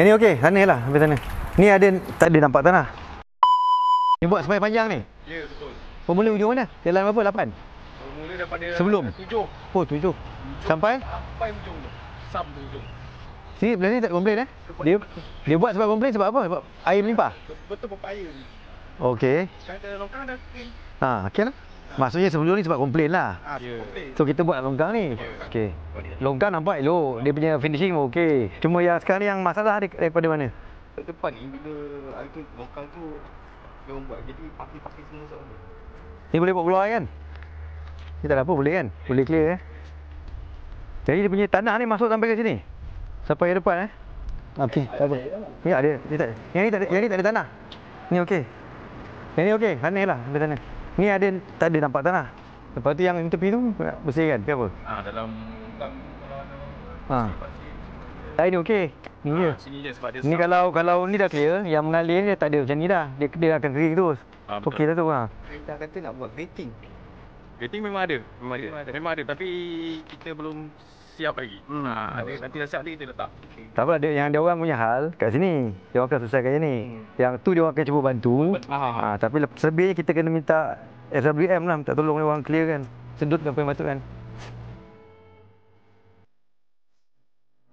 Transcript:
Yang ni okey, sana lah sampai sana. Ni ada tak ada nampak tanah. Ni buat sampai panjang ni? Ya, betul. Formula ujung mana? Jalan berapa? 8? Formula daripada sebelum? 7. Oh, 7. Sampai? Sampai ujung tu. Sam tu ujung. Sini belah ni tak komplain Dia buat sebab komplain sebab apa? Sebab air melimpah? Betul pepaya ni. Okey. Sekarang ada longkang dah clean. Okey lah. Maksudnya sebelum ni sebab komplain lah. Ya. So kita buat longkang ni. Okey. Longkang nampak elok. Dia punya finishing okey. Cuma yang sekarang ni yang masalah daripada mana? Depan ni bila hari tu longkang tu dia orang buat jadi parti-parti semua masuk tu. Ni boleh buat keluar kan? Ni tak ada apa boleh kan? Boleh clear Jadi dia punya tanah ni masuk sampai ke sini? Sampai ke depan Okey, tak apa. Ni ada, dia tak ada. Yang ni tak ada tanah. Ni okey. Yang ni okey, sana lah sampai sana. Ni ada tak ada nampak tanah. Lepas tu yang tepi tu nak bersihkan ke apa? Dalam Ni okey. Ni je. sini je sebab dia Ni kalau ni dah clear, yang mengalir dia tak ada macam ni dah. Dia akan kering terus. Okey dah tu kita kata nak buat grading. Grading memang ada. Memang ada tapi kita belum siap lagi. Nanti dah siap kita letak. Tak apa, yang dia orang punya hal kat sini. Dia orang akan selesaikan yang ni. Yang tu dia orang akan cuba bantu. Tapi selebihnya kita kena minta SWM lah, minta tolong dia orang clear kan. Sedut apa yang patut kan.